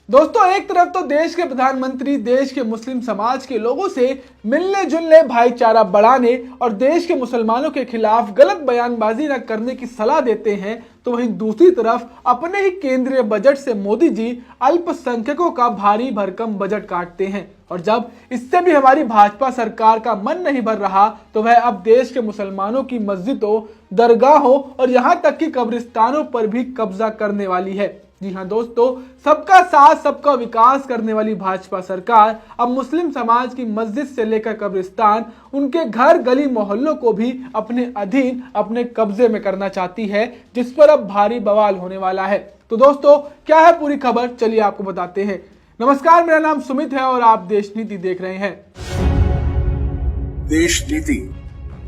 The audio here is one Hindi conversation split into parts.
दोस्तों, एक तरफ तो देश के प्रधानमंत्री देश के मुस्लिम समाज के लोगों से मिलने जुलने, भाईचारा बढ़ाने और देश के मुसलमानों के खिलाफ गलत बयानबाजी न करने की सलाह देते हैं, तो वहीं दूसरी तरफ अपने ही केंद्रीय बजट से मोदी जी अल्पसंख्यकों का भारी भरकम बजट काटते हैं। और जब इससे भी हमारी भाजपा सरकार का मन नहीं भर रहा, तो वह अब देश के मुसलमानों की मस्जिदों, दरगाहों और यहां तक कि कब्रिस्तानों पर भी कब्जा करने वाली है। जी हां दोस्तों, सबका साथ सबका विकास करने वाली भाजपा सरकार अब मुस्लिम समाज की मस्जिद से लेकर कब्रिस्तान, उनके घर गली मोहल्लों को भी अपने अधीन, अपने कब्जे में करना चाहती है, जिस पर अब भारी बवाल होने वाला है। तो दोस्तों, क्या है पूरी खबर, चलिए आपको बताते हैं। नमस्कार, मेरा नाम सुमित है और आप देश नीति देख रहे हैं। देश नीति,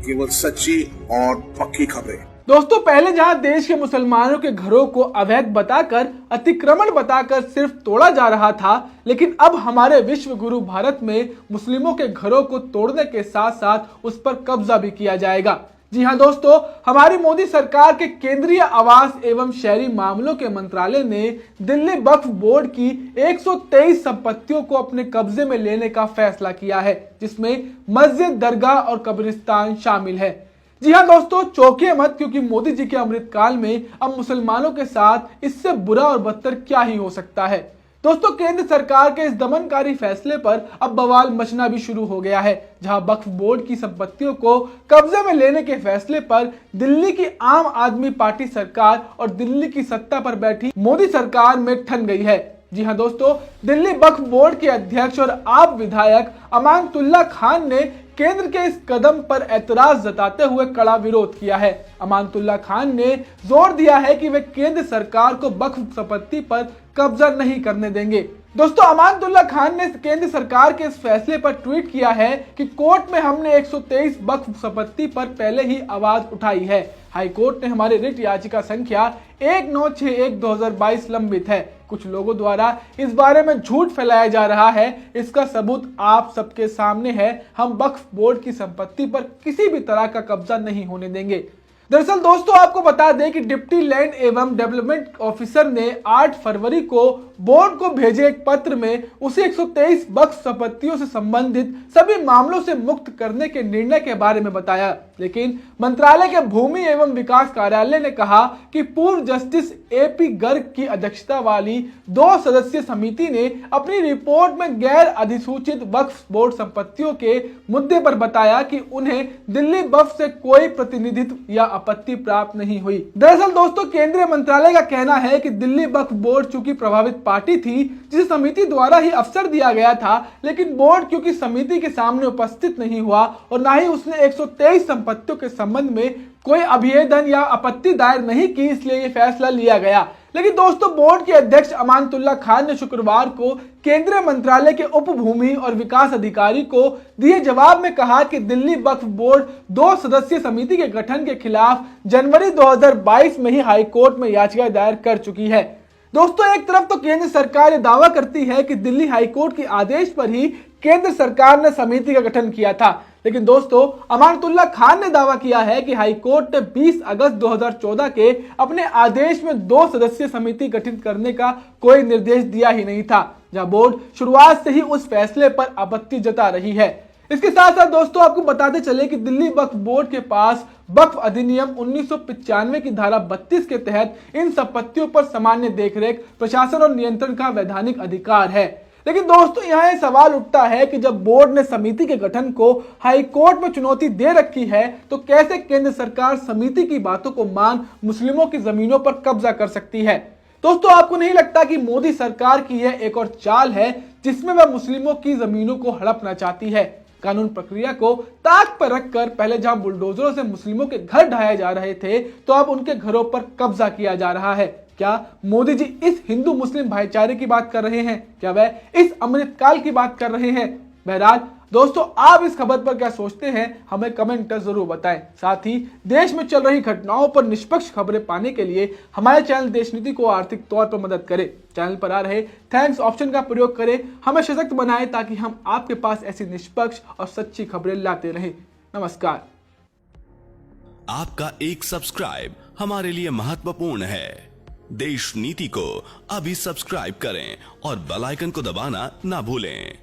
केवल सच्ची और पक्की खबरें। दोस्तों, पहले जहां देश के मुसलमानों के घरों को अवैध बताकर, अतिक्रमण बताकर सिर्फ तोड़ा जा रहा था, लेकिन अब हमारे विश्व गुरु भारत में मुस्लिमों के घरों को तोड़ने के साथ साथ उस पर कब्जा भी किया जाएगा। जी हां दोस्तों, हमारी मोदी सरकार के केंद्रीय आवास एवं शहरी मामलों के मंत्रालय ने दिल्ली वक्फ बोर्ड की 123 संपत्तियों को अपने कब्जे में लेने का फैसला किया है, जिसमें मस्जिद, दरगाह और कब्रिस्तान शामिल है। जी हां दोस्तों, चौंकिए मत, क्योंकि मोदी जी के अमृतकाल में अब मुसलमानों के साथ इससे बुरा और बदतर क्या ही हो सकता है। दोस्तों, केंद्र सरकार के इस दमनकारी फैसले पर अब बवाल मचना भी शुरू हो गया है, जहां वक्फ बोर्ड की संपत्तियों को कब्जे में लेने के फैसले पर दिल्ली की आम आदमी पार्टी सरकार और दिल्ली की सत्ता पर बैठी मोदी सरकार में ठन गई है। जी हां दोस्तों, दिल्ली वक्फ बोर्ड के अध्यक्ष और आप विधायक अमानतुल्लाह खान ने केंद्र के इस कदम पर ऐतराज जताते हुए कड़ा विरोध किया है। अमानतुल्लाह खान ने जोर दिया है कि वे केंद्र सरकार को वक्फ संपत्ति पर कब्जा नहीं करने देंगे। दोस्तों, अमानतुल्लाह खान ने केंद्र सरकार के इस फैसले पर ट्वीट किया है कि कोर्ट में हमने 123 वक्फ संपत्ति पर पहले ही आवाज उठाई है। हाई कोर्ट ने हमारी रिट याचिका संख्या 1961/2022 लंबित है। कुछ लोगों द्वारा इस बारे में झूठ फैलाया जा रहा है, इसका सबूत आप सबके सामने है। हम वक्फ बोर्ड की संपत्ति पर किसी भी तरह का कब्जा नहीं होने देंगे। दरअसल दोस्तों, आपको बता दें कि डिप्टी लैंड एवं डेवलपमेंट ऑफिसर ने 8 फरवरी को बोर्ड को भेजे एक पत्र में उसे 123 वक्फ संपत्तियों से संबंधित सभी मामलों से मुक्त करने के निर्णय के बारे में बताया, लेकिन मंत्रालय के भूमि एवं विकास कार्यालय ने कहा कि पूर्व जस्टिस AP गर्ग की अध्यक्षता वाली 2 सदस्यीय समिति ने अपनी रिपोर्ट में गैर अधिसूचित वक्फ बोर्ड संपत्तियों के मुद्दे पर बताया कि उन्हें दिल्ली वक्फ से कोई प्रतिनिधित्व या आपत्ति प्राप्त नहीं हुई। दरअसल दोस्तों, केंद्रीय मंत्रालय का कहना है कि दिल्ली वक्फ बोर्ड चूंकि प्रभावित पार्टी थी, जिसे समिति द्वारा ही अवसर दिया गया था, लेकिन बोर्ड क्योंकि समिति के सामने उपस्थित नहीं हुआ और ना ही उसने 123 संपत्तियों के संबंध में कोई अभिवेदन या आपत्ति दायर नहीं की, इसलिए ये फैसला लिया गया। लेकिन दोस्तों, बोर्ड के अध्यक्ष अमानतुल्लाह खान ने शुक्रवार को केंद्रीय मंत्रालय के उप भूमि और विकास अधिकारी को दिए जवाब में कहा कि दिल्ली वक्फ बोर्ड 2 सदस्यीय समिति के गठन के खिलाफ जनवरी 2022 में ही हाईकोर्ट में याचिका दायर कर चुकी है। दोस्तों, एक तरफ तो केंद्र सरकार यह दावा करती है कि दिल्ली हाईकोर्ट के आदेश पर ही केंद्र सरकार ने समिति का गठन किया था, लेकिन दोस्तों, अमानतुल्लाह खान ने दावा किया है कि हाईकोर्ट ने 20 अगस्त 2014 के अपने आदेश में 2 सदस्यीय समिति गठित करने का कोई निर्देश दिया ही नहीं था, जहां बोर्ड शुरुआत से ही उस फैसले पर आपत्ति जता रही है। इसके साथ साथ दोस्तों, आपको बताते चले कि दिल्ली वक्फ बोर्ड के पास वक्फ अधिनियम 1995 की धारा 32 के तहत इन संपत्तियों पर सामान्य देखरेख, प्रशासन और नियंत्रण का वैधानिक अधिकार है। लेकिन दोस्तों, यहाँ यह सवाल उठता है कि जब बोर्ड ने समिति के गठन को हाई कोर्ट में चुनौती दे रखी है, तो कैसे केंद्र सरकार समिति की बातों को मान मुस्लिमों की जमीनों पर कब्जा कर सकती है। दोस्तों, आपको नहीं लगता कि मोदी सरकार की यह एक और चाल है, जिसमें वह मुस्लिमों की जमीनों को हड़पना चाहती है। कानून प्रक्रिया को ताक पर रखकर पहले जहां बुलडोजरों से मुस्लिमों के घर ढहाए जा रहे थे, तो अब उनके घरों पर कब्जा किया जा रहा है। क्या मोदी जी इस हिंदू मुस्लिम भाईचारे की बात कर रहे हैं? क्या वह इस अमृतकाल की बात कर रहे हैं? बहरहाल दोस्तों, आप इस खबर पर क्या सोचते हैं, हमें कमेंट कर जरूर बताएं। साथ ही देश में चल रही घटनाओं पर निष्पक्ष खबरें पाने के लिए हमारे चैनल देश नीति को आर्थिक तौर पर मदद करें। चैनल पर आ रहे थैंक्स ऑप्शन का प्रयोग करें, हमें सशक्त बनाएं, ताकि हम आपके पास ऐसी निष्पक्ष और सच्ची खबरें लाते रहें। नमस्कार। आपका एक सब्सक्राइब हमारे लिए महत्वपूर्ण है। देश नीति को अभी सब्सक्राइब करें और बेल आइकन को दबाना ना भूलें।